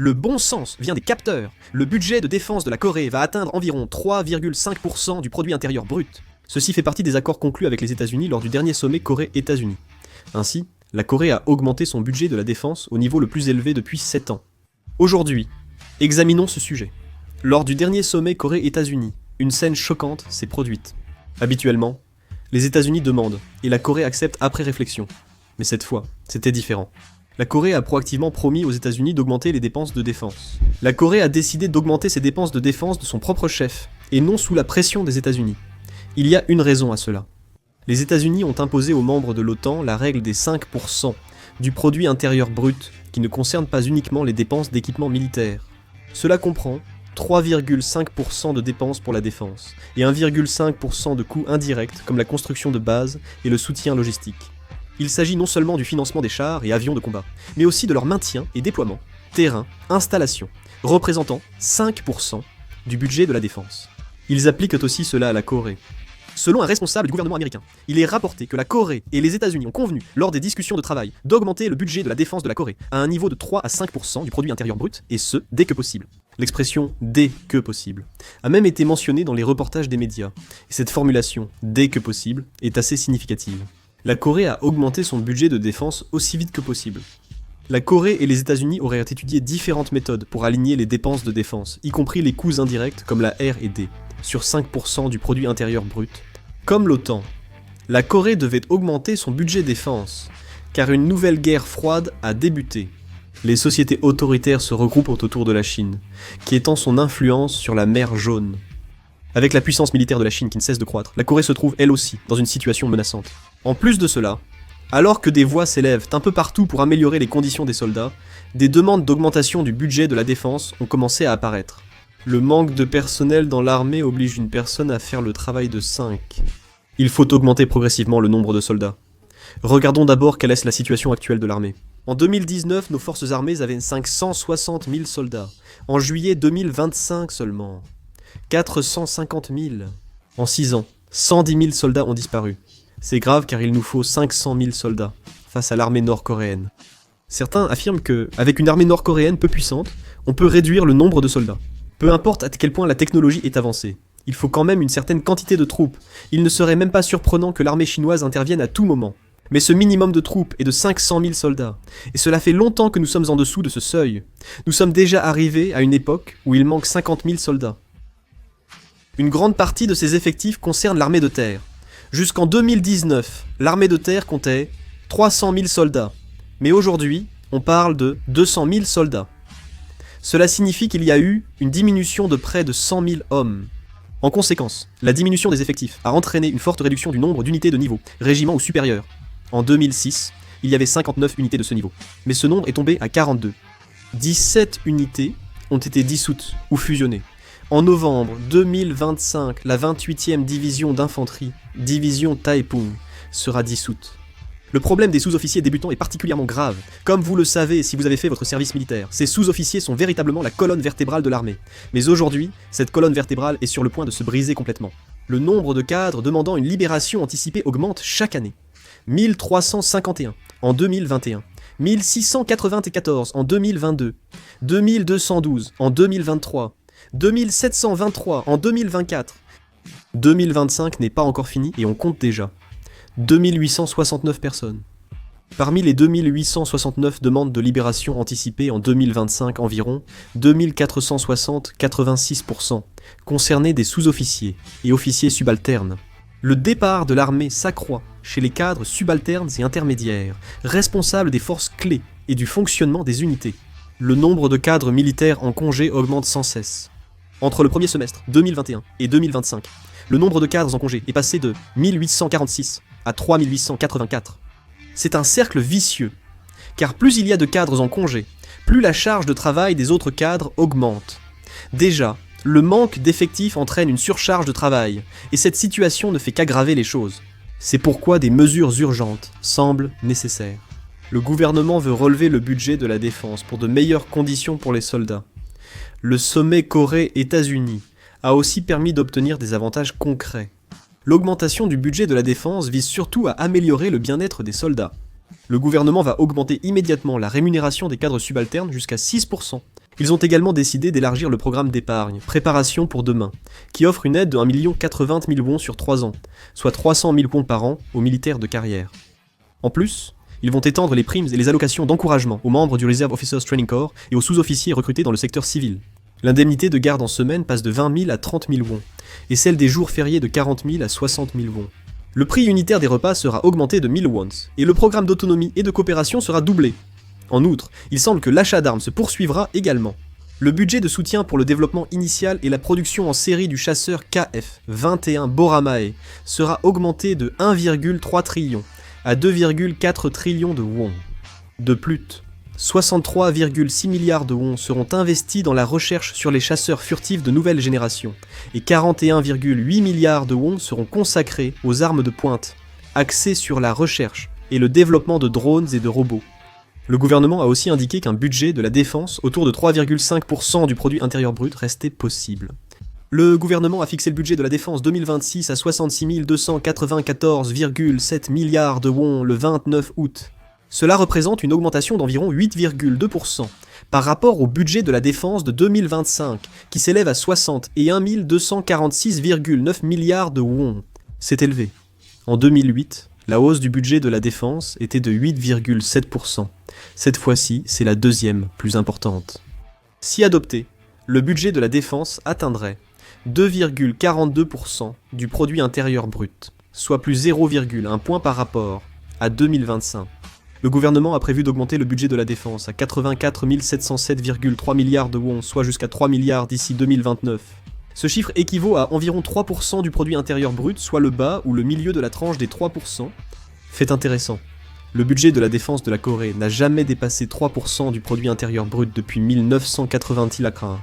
Le bon sens vient des capteurs. Le budget de défense de la Corée va atteindre environ 3,5% du produit intérieur brut. Ceci fait partie des accords conclus avec les États-Unis lors du dernier sommet Corée-États-Unis. Ainsi, la Corée a augmenté son budget de la défense au niveau le plus élevé depuis 7 ans. Aujourd'hui, examinons ce sujet. Lors du dernier sommet Corée-États-Unis, une scène choquante s'est produite. Habituellement, les États-Unis demandent, et la Corée accepte après réflexion. Mais cette fois, c'était différent. La Corée a proactivement promis aux États-Unis d'augmenter les dépenses de défense. La Corée a décidé d'augmenter ses dépenses de défense de son propre chef, et non sous la pression des États-Unis. Il y a une raison à cela. Les États-Unis ont imposé aux membres de l'OTAN la règle des 5% du produit intérieur brut, qui ne concerne pas uniquement les dépenses d'équipement militaire. Cela comprend 3,5% de dépenses pour la défense, et 1,5% de coûts indirects comme la construction de bases et le soutien logistique. Il s'agit non seulement du financement des chars et avions de combat, mais aussi de leur maintien et déploiement, terrain, installation, représentant 5% du budget de la défense. Ils appliquent aussi cela à la Corée. Selon un responsable du gouvernement américain, il est rapporté que la Corée et les États-Unis ont convenu, lors des discussions de travail, d'augmenter le budget de la défense de la Corée à un niveau de 3 à 5% du produit intérieur brut, et ce, dès que possible. L'expression « dès que possible » a même été mentionnée dans les reportages des médias, et cette formulation « dès que possible » est assez significative. La Corée a augmenté son budget de défense aussi vite que possible. La Corée et les États-Unis auraient étudié différentes méthodes pour aligner les dépenses de défense, y compris les coûts indirects comme la R&D, sur 5% du produit intérieur brut. Comme l'OTAN, la Corée devait augmenter son budget défense, car une nouvelle guerre froide a débuté. Les sociétés autoritaires se regroupent autour de la Chine, qui étend son influence sur la mer Jaune. Avec la puissance militaire de la Chine qui ne cesse de croître, la Corée se trouve elle aussi dans une situation menaçante. En plus de cela, alors que des voix s'élèvent un peu partout pour améliorer les conditions des soldats, des demandes d'augmentation du budget de la défense ont commencé à apparaître. Le manque de personnel dans l'armée oblige une personne à faire le travail de 5. Il faut augmenter progressivement le nombre de soldats. Regardons d'abord quelle est la situation actuelle de l'armée. En 2019, nos forces armées avaient 560 000 soldats. En juillet 2025 seulement, 450 000. En 6 ans, 110 000 soldats ont disparu. C'est grave car il nous faut 500 000 soldats face à l'armée nord-coréenne. Certains affirment que, avec une armée nord-coréenne peu puissante, on peut réduire le nombre de soldats. Peu importe à quel point la technologie est avancée, il faut quand même une certaine quantité de troupes. Il ne serait même pas surprenant que l'armée chinoise intervienne à tout moment. Mais ce minimum de troupes est de 500 000 soldats, et cela fait longtemps que nous sommes en dessous de ce seuil. Nous sommes déjà arrivés à une époque où il manque 50 000 soldats. Une grande partie de ces effectifs concerne l'armée de terre. Jusqu'en 2019, l'armée de terre comptait 300 000 soldats, mais aujourd'hui, on parle de 200 000 soldats. Cela signifie qu'il y a eu une diminution de près de 100 000 hommes. En conséquence, la diminution des effectifs a entraîné une forte réduction du nombre d'unités de niveau, régiment ou supérieur. En 2006, il y avait 59 unités de ce niveau, mais ce nombre est tombé à 42. 17 unités ont été dissoutes ou fusionnées. En novembre 2025, la 28e division d'infanterie, division Taepung, sera dissoute. Le problème des sous-officiers débutants est particulièrement grave. Comme vous le savez si vous avez fait votre service militaire, ces sous-officiers sont véritablement la colonne vertébrale de l'armée. Mais aujourd'hui, cette colonne vertébrale est sur le point de se briser complètement. Le nombre de cadres demandant une libération anticipée augmente chaque année. 1351 en 2021, 1694 en 2022, 2212 en 2023, 2723 en 2024. 2025 n'est pas encore fini et on compte déjà 2869 personnes. Parmi les 2869 demandes de libération anticipées en 2025 environ, 2460, 86%, concernaient des sous-officiers et officiers subalternes. Le départ de l'armée s'accroît chez les cadres subalternes et intermédiaires, responsables des forces clés et du fonctionnement des unités. Le nombre de cadres militaires en congé augmente sans cesse. Entre le premier semestre 2021 et 2025, le nombre de cadres en congé est passé de 1846 à 3884. C'est un cercle vicieux, car plus il y a de cadres en congé, plus la charge de travail des autres cadres augmente. Déjà, le manque d'effectifs entraîne une surcharge de travail, et cette situation ne fait qu'aggraver les choses. C'est pourquoi des mesures urgentes semblent nécessaires. Le gouvernement veut relever le budget de la défense pour de meilleures conditions pour les soldats. Le sommet Corée-États-Unis a aussi permis d'obtenir des avantages concrets. L'augmentation du budget de la défense vise surtout à améliorer le bien-être des soldats. Le gouvernement va augmenter immédiatement la rémunération des cadres subalternes jusqu'à 6%, Ils ont également décidé d'élargir le programme d'épargne, Préparation pour demain, qui offre une aide de 1 080 000 wons sur 3 ans, soit 300 000 wons par an aux militaires de carrière. En plus, ils vont étendre les primes et les allocations d'encouragement aux membres du Reserve Officers Training Corps et aux sous-officiers recrutés dans le secteur civil. L'indemnité de garde en semaine passe de 20 000 à 30 000 wons, et celle des jours fériés de 40 000 à 60 000 wons. Le prix unitaire des repas sera augmenté de 1000 wons, et le programme d'autonomie et de coopération sera doublé. En outre, il semble que l'achat d'armes se poursuivra également. Le budget de soutien pour le développement initial et la production en série du chasseur KF-21 Boramae sera augmenté de 1,3 trillion à 2,4 trillions de wons. De plus, 63,6 milliards de wons seront investis dans la recherche sur les chasseurs furtifs de nouvelle génération, et 41,8 milliards de wons seront consacrés aux armes de pointe, axées sur la recherche et le développement de drones et de robots. Le gouvernement a aussi indiqué qu'un budget de la défense autour de 3,5% du produit intérieur brut restait possible. Le gouvernement a fixé le budget de la défense 2026 à 66 294,7 milliards de wons le 29 août. Cela représente une augmentation d'environ 8,2% par rapport au budget de la défense de 2025, qui s'élève à 61 246,9 milliards de wons. C'est élevé. En 2008, la hausse du budget de la défense était de 8,7%. Cette fois-ci, c'est la deuxième plus importante. Si adopté, le budget de la défense atteindrait 2,42% du produit intérieur brut, soit plus 0,1 point par rapport à 2025. Le gouvernement a prévu d'augmenter le budget de la défense à 84 707,3 milliards de wons, soit jusqu'à 3 milliards d'ici 2029. Ce chiffre équivaut à environ 3% du produit intérieur brut, soit le bas ou le milieu de la tranche des 3%. Fait intéressant, le budget de la défense de la Corée n'a jamais dépassé 3% du produit intérieur brut depuis 1980 lakra.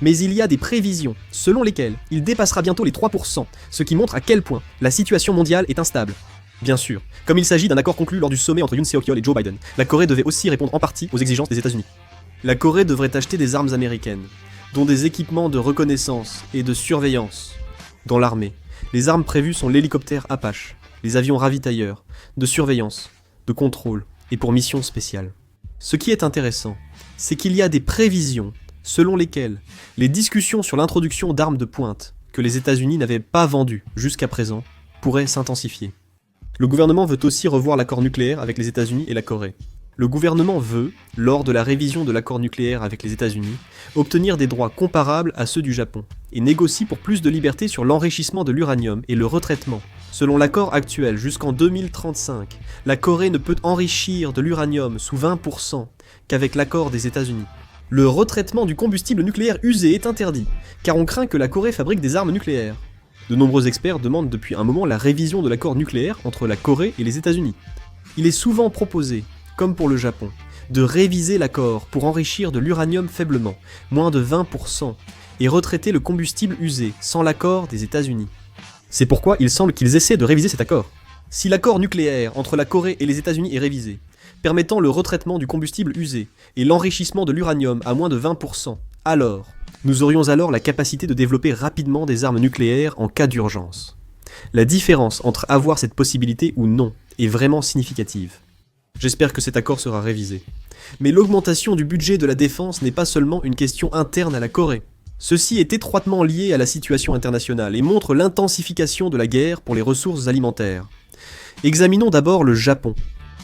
Mais il y a des prévisions, selon lesquelles il dépassera bientôt les 3%, ce qui montre à quel point la situation mondiale est instable. Bien sûr, comme il s'agit d'un accord conclu lors du sommet entre Yoon Seok-yeol et Joe Biden, la Corée devait aussi répondre en partie aux exigences des États-Unis. La Corée devrait acheter des armes américaines, dont des équipements de reconnaissance et de surveillance. Dans l'armée, les armes prévues sont l'hélicoptère Apache, les avions ravitailleurs, de surveillance, de contrôle et pour missions spéciales. Ce qui est intéressant, c'est qu'il y a des prévisions selon lesquelles les discussions sur l'introduction d'armes de pointe que les États-Unis n'avaient pas vendues jusqu'à présent pourraient s'intensifier. Le gouvernement veut aussi revoir l'accord nucléaire avec les États-Unis et la Corée. Le gouvernement veut, lors de la révision de l'accord nucléaire avec les États-Unis, obtenir des droits comparables à ceux du Japon, et négocie pour plus de liberté sur l'enrichissement de l'uranium et le retraitement. Selon l'accord actuel, jusqu'en 2035, la Corée ne peut enrichir de l'uranium sous 20% qu'avec l'accord des États-Unis. Le retraitement du combustible nucléaire usé est interdit, car on craint que la Corée fabrique des armes nucléaires. De nombreux experts demandent depuis un moment la révision de l'accord nucléaire entre la Corée et les États-Unis. Il est souvent proposé, comme pour le Japon, de réviser l'accord pour enrichir de l'uranium faiblement, moins de 20%, et retraiter le combustible usé sans l'accord des États-Unis. C'est pourquoi il semble qu'ils essaient de réviser cet accord. Si l'accord nucléaire entre la Corée et les États-Unis est révisé, permettant le retraitement du combustible usé et l'enrichissement de l'uranium à moins de 20%, alors, nous aurions alors la capacité de développer rapidement des armes nucléaires en cas d'urgence. La différence entre avoir cette possibilité ou non est vraiment significative. J'espère que cet accord sera révisé. Mais l'augmentation du budget de la défense n'est pas seulement une question interne à la Corée. Ceci est étroitement lié à la situation internationale et montre l'intensification de la guerre pour les ressources alimentaires. Examinons d'abord le Japon.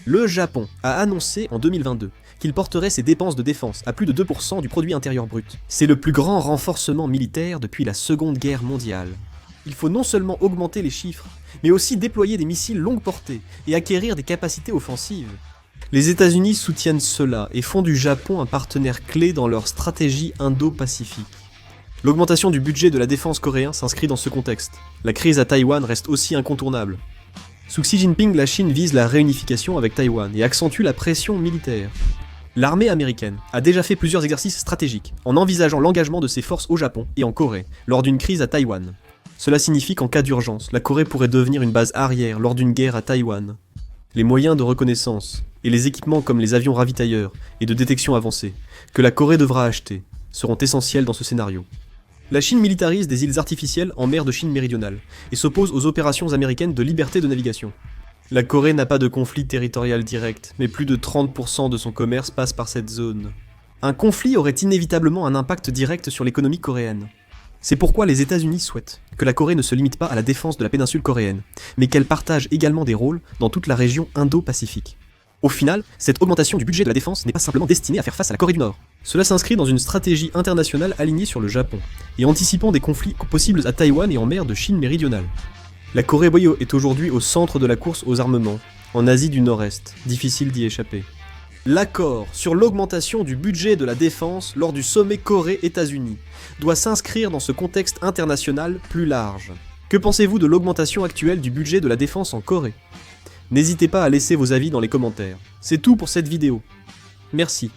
Le Japon a annoncé en 2022 qu'il porterait ses dépenses de défense à plus de 2% du produit intérieur brut. C'est le plus grand renforcement militaire depuis la Seconde Guerre mondiale. Il faut non seulement augmenter les chiffres, mais aussi déployer des missiles longue portée et acquérir des capacités offensives. Les États-Unis soutiennent cela et font du Japon un partenaire clé dans leur stratégie indo-pacifique. L'augmentation du budget de la défense coréen s'inscrit dans ce contexte. La crise à Taïwan reste aussi incontournable. Sous Xi Jinping, la Chine vise la réunification avec Taïwan et accentue la pression militaire. L'armée américaine a déjà fait plusieurs exercices stratégiques en envisageant l'engagement de ses forces au Japon et en Corée lors d'une crise à Taïwan. Cela signifie qu'en cas d'urgence, la Corée pourrait devenir une base arrière lors d'une guerre à Taïwan. Les moyens de reconnaissance et les équipements comme les avions ravitailleurs et de détection avancée que la Corée devra acheter seront essentiels dans ce scénario. La Chine militarise des îles artificielles en mer de Chine méridionale et s'oppose aux opérations américaines de liberté de navigation. La Corée n'a pas de conflit territorial direct, mais plus de 30% de son commerce passe par cette zone. Un conflit aurait inévitablement un impact direct sur l'économie coréenne. C'est pourquoi les États-Unis souhaitent que la Corée ne se limite pas à la défense de la péninsule coréenne, mais qu'elle partage également des rôles dans toute la région Indo-Pacifique. Au final, cette augmentation du budget de la défense n'est pas simplement destinée à faire face à la Corée du Nord. Cela s'inscrit dans une stratégie internationale alignée sur le Japon, et anticipant des conflits possibles à Taïwan et en mer de Chine méridionale. La Corée est aujourd'hui au centre de la course aux armements, en Asie du Nord-Est, difficile d'y échapper. L'accord sur l'augmentation du budget de la défense lors du sommet Corée-États-Unis doit s'inscrire dans ce contexte international plus large. Que pensez-vous de l'augmentation actuelle du budget de la défense en Corée ? N'hésitez pas à laisser vos avis dans les commentaires. C'est tout pour cette vidéo. Merci.